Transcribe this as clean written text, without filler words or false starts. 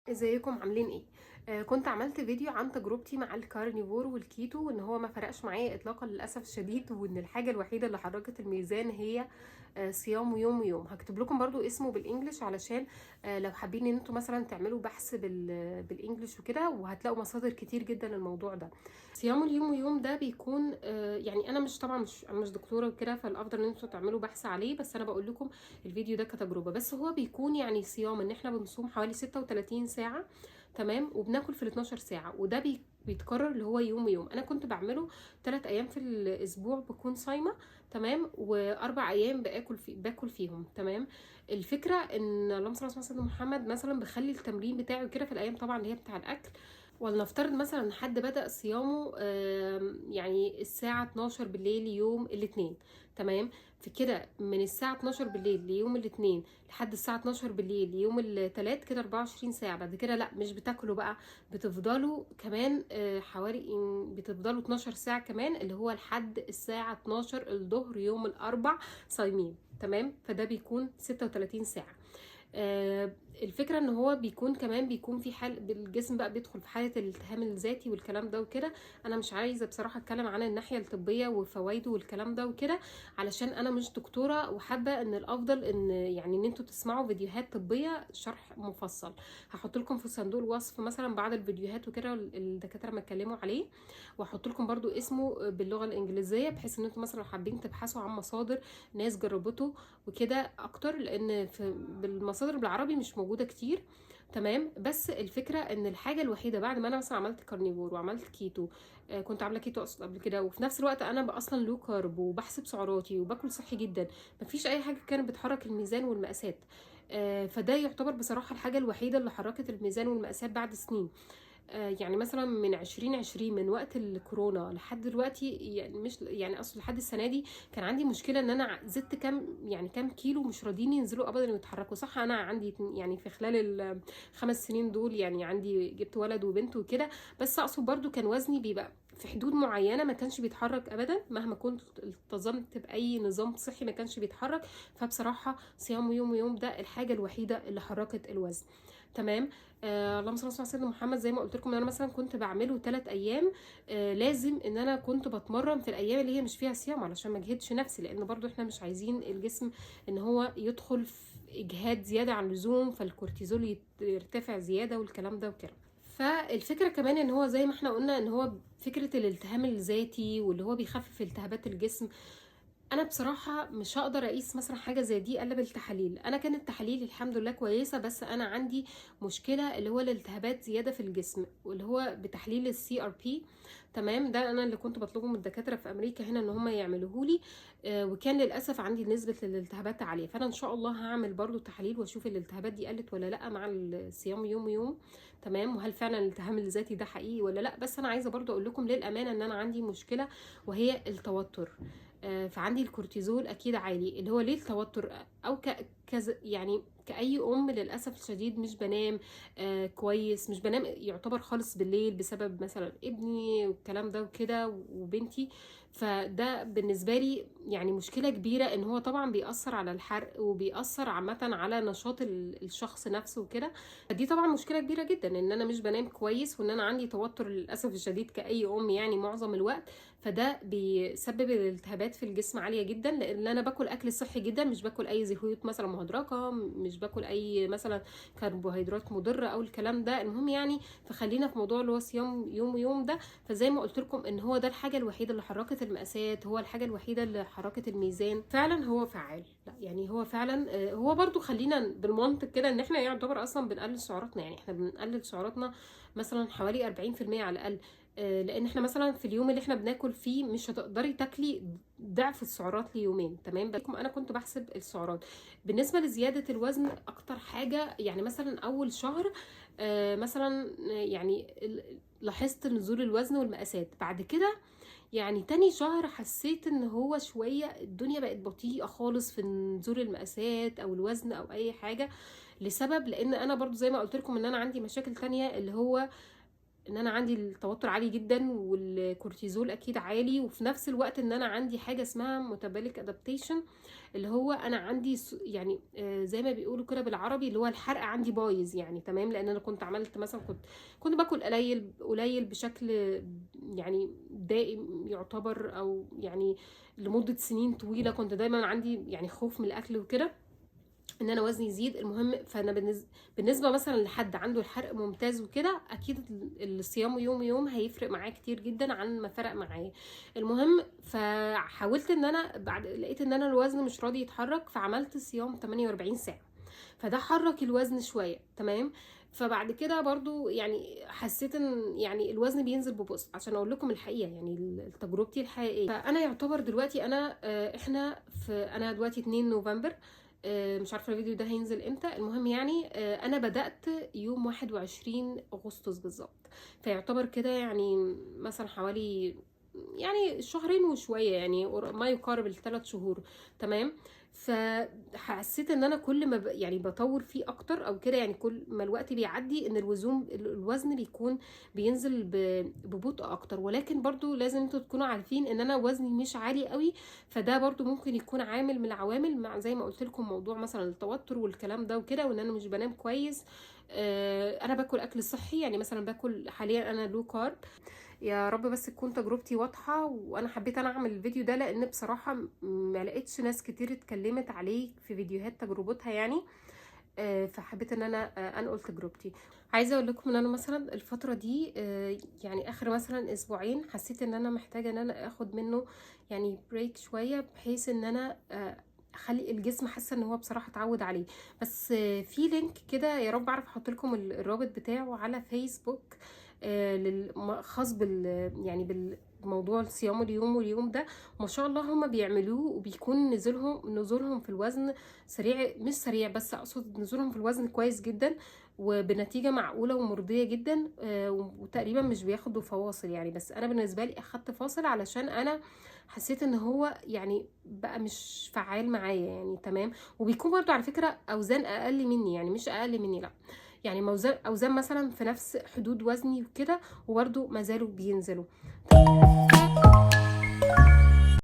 ازيكم عاملين ايه؟ كنت عملت فيديو عن تجربتي مع الكارنيفور والكيتو، وان هو ما فرقش معايا اطلاقا للاسف الشديد، وان الحاجه الوحيده اللي حركت الميزان هي صيام يوم ويوم. هكتب لكم برضو اسمه بالانجلش علشان لو حابين ان انتوا مثلا تعملوا بحث بالانجلش وكده، وهتلاقوا مصادر كتير جدا للموضوع ده. صيام اليوم ويوم ده بيكون يعني انا مش دكتوره وكده، فالافضل ان انتوا تعملوا بحث عليه، بس انا بقول لكم الفيديو ده كتجربه. بس هو بيكون يعني صيام ان احنا بنصوم حوالي 36 ساعه، تمام، وبناكل في ال 12 ساعه، وده بيتكرر اللي هو يوم ويوم. انا كنت بعمله 3 ايام في الاسبوع بكون صايمه، تمام، واربع ايام باكل فيهم، تمام. الفكره ان اللهم صل على سيدنا محمد مثلا بخلي التمرين بتاعي كده في الايام طبعا اللي هي بتاع الاكل. ولنفترض مثلا حد بدأ صيامه يعني الساعة 12 بالليل يوم الاثنين، تمام. في كده من الساعة 12 بالليل ليوم الاثنين لحد الساعة 12 بالليل يوم الثلاث، كده 24 ساعة. بعد كده لا، مش بتاكلوا بقى، بتفضلوا كمان حوالي بتفضلوا 12 ساعة كمان، اللي هو لحد الساعة 12 الظهر يوم الأربع صايمين، تمام. فده بيكون 36 ساعة. الفكره ان هو بيكون كمان بيكون في حال بالجسم بقى بيدخل في حاله الالتهام الذاتي والكلام ده وكده. انا مش عايزه بصراحه اتكلم عن الناحيه الطبيه وفوائده والكلام ده وكده، علشان انا مش دكتوره، وحابه ان الافضل ان يعني ان انتوا تسمعوا فيديوهات طبيه شرح مفصل. هحط لكم في صندوق الوصف مثلا بعض الفيديوهات وكده الدكاتره ما اتكلموا عليه، واحط لكم برضو اسمه باللغه الانجليزيه، بحيث ان انتوا مثلا لو حابين تبحثوا عن مصادر ناس جربته وكده اكتر، لان في بالمصادر بالعربي مش موجوده كتير، تمام. بس الفكره ان الحاجه الوحيده بعد ما انا مثلا عملت كارنيفور وعملت كيتو، كنت عامله كيتو اصلا قبل كده، وفي نفس الوقت انا اصلا لو كارب وبحسب سعراتي وباكل صحي جدا، مفيش اي حاجه كانت بتحرك الميزان والمقاسات. فده يعتبر بصراحه الحاجه الوحيده اللي حركت الميزان والمقاسات بعد سنين. يعني مثلا من 2020، من وقت الكورونا لحد دلوقتي، يعني مش يعني اصلا لحد السنه دي كان عندي مشكله ان انا زدت كام كيلو مش راضيين ينزلوا ابدا ويتحركوا. صح، انا عندي يعني في خلال الخمس سنين دول يعني عندي جبت ولد وبنت وكده، بس اقصد برضو كان وزني بيبقى في حدود معينه، ما كانش بيتحرك ابدا مهما كنت التزمت باي نظام صحي، ما كانش بيتحرك. فبصراحه صيام يوم ويوم ده الحاجه الوحيده اللي حركت الوزن، تمام. اللهم صل على سيدنا محمد. زي ما قلت لكم ان انا مثلا كنت بعمله 3 ايام، لازم ان انا كنت بتمرن في الايام اللي هي مش فيها صيام علشان ما اجهدش نفسي، لان برضو احنا مش عايزين الجسم ان هو يدخل في اجهاد زياده عن اللزوم، فالكورتيزول يرتفع زياده والكلام ده وكده. فالفكره كمان ان هو زي ما احنا قلنا ان هو فكره الالتهام الذاتي، واللي هو بيخفف التهابات الجسم. انا بصراحه مش هقدر اقيس مثلا حاجه زي دي الا بالتحاليل. انا كانت تحاليل الحمد لله كويسه، بس انا عندي مشكله اللي هو الالتهابات زياده في الجسم، واللي هو بتحليل السي ار بي، تمام. ده انا اللي كنت بطلبه من الدكاتره في امريكا هنا ان هم يعملوه لي، وكان للاسف عندي نسبه الالتهابات عاليه. فانا ان شاء الله هعمل برضو تحاليل واشوف الالتهابات دي قلت ولا لا مع الصيام يوم ويوم، تمام، وهل فعلا الالتهام الذاتي ده حقيقي ولا لا. بس انا عايزه برضو اقول لكم للامانه ان انا عندي مشكله، وهي التوتر. فعندي الكورتيزول اكيد عالي، اللي هو ليه التوتر، او يعني كأي أم للأسف الشديد مش بنام كويس، مش بنام يعتبر خالص بالليل بسبب مثلا ابني والكلام ده وكده وبنتي. فده بالنسبة لي يعني مشكلة كبيرة، ان هو طبعا بيأثر على الحرق وبيأثر عامة على نشاط الشخص نفسه وكده. فدي طبعا مشكلة كبيرة جدا ان انا مش بنام كويس، وان انا عندي توتر للأسف الشديد كأي أم يعني معظم الوقت. فده بيسبب الالتهابات في الجسم عاليه جدا، لان انا باكل اكل صحي جدا، مش باكل اي زيوت مثلا مهدرجه، مش باكل اي مثلا كربوهيدرات مضره او الكلام ده. المهم يعني، فخلينا في موضوع اللي هو صيام يوم ويوم ده. فزي ما قلت لكم ان هو ده الحاجه الوحيده اللي حركت المقاسات، هو الحاجه الوحيده اللي حركت الميزان. فعلا هو فعال، لا يعني هو فعلا هو برضو خلينا بالمنطق كده ان احنا يعتبر اصلا بنقلل سعراتنا، يعني احنا بنقلل سعراتنا مثلا حوالي 40% على الاقل. لان احنا مثلا في اليوم اللي احنا بناكل فيه مش هتقدري تاكلي ضعف السعرات ليومين، تمام. بكم انا كنت بحسب السعرات بالنسبه لزياده الوزن. اكتر حاجه يعني مثلا اول شهر مثلا يعني لاحظت نزول الوزن والمقاسات. بعد كده يعني تاني شهر حسيت ان هو شويه الدنيا بقت بطيئه خالص في نزول المقاسات او الوزن او اي حاجه، لسبب لان انا برضو زي ما قلت لكم ان انا عندي مشاكل تانية، اللي هو ان انا عندي التوتر عالي جدا والكورتيزول اكيد عالي، وفي نفس الوقت ان انا عندي حاجه اسمها ميتابوليك ادابتيشن، اللي هو انا عندي يعني زي ما بيقولوا كده بالعربي اللي هو الحرق عندي بايظ يعني، تمام. لان انا كنت عملت مثلا كنت باكل قليل قليل بشكل يعني دائم يعتبر، او يعني لمده سنين طويله كنت دايما عندي يعني خوف من الاكل وكده ان انا وزني يزيد. المهم فانا بالنسبه مثلا لحد عنده الحرق ممتاز وكده، اكيد الصيام يوم يوم هيفرق معاه كتير جدا عن ما فرق معايا. المهم فحاولت ان انا بعد لقيت ان انا الوزن مش راضي يتحرك، فعملت صيام 48 ساعه، فده حرك الوزن شويه، تمام. فبعد كده برضو يعني حسيت ان يعني الوزن بينزل ببطء، عشان اقول لكم الحقيقه يعني تجربتي الحقيقيه. فانا يعتبر دلوقتي انا احنا انا دلوقتي 2 نوفمبر، مش عارفه الفيديو ده هينزل امتى. المهم يعني انا بدات يوم 21 اغسطس بالظبط، فيعتبر كده يعني مثلا حوالي يعني شهرين وشويه، يعني ما يقارب ال3 شهور، تمام. فحسيت ان انا كل ما يعني بطور فيه اكتر او كده، يعني كل ما الوقت بيعدي ان الوزن بيكون بينزل ببطء اكتر. ولكن برضو لازم انتوا تكونوا عارفين ان انا وزني مش عالي قوي، فده برضو ممكن يكون عامل من العوامل، مع زي ما قلت لكم موضوع مثلا التوتر والكلام ده وكده، وان انا مش بنام كويس. انا باكل اكل صحي، يعني مثلا باكل حاليا انا لو كارب. يا رب بس تكون تجربتي واضحة. وانا حبيت انا اعمل الفيديو ده لان بصراحة ما لقيتش ناس كتير اتكلمت عليه في فيديوهات تجربتها يعني. فحبيت ان انا انقل تجربتي. عايزه اقول لكم ان انا مثلا الفتره دي يعني اخر مثلا اسبوعين حسيت ان انا محتاجه ان انا اخد منه يعني بريك شويه، بحيث ان انا اخلي الجسم حاسه ان هو بصراحه اتعود عليه. بس في لينك كده يا رب اعرف احط لكم الرابط بتاعه على فيسبوك خاص يعني بالموضوع الصيام اليوم واليوم ده. ما شاء الله هم بيعملوه، وبيكون نزولهم في الوزن سريع، مش سريع بس اقصد نزولهم في الوزن كويس جدا، وبنتيجه معقوله ومرضيه جدا. وتقريبا مش بياخدوا فواصل يعني، بس انا بالنسبه لي اخدت فاصل علشان انا حسيت ان هو يعني بقى مش فعال معايا يعني، تمام. وبيكون برضو على فكره اوزان اقل مني، يعني مش اقل مني لا، يعني اوزان مثلا في نفس حدود وزني وكده، وبرضو ما زالوا بينزلوا.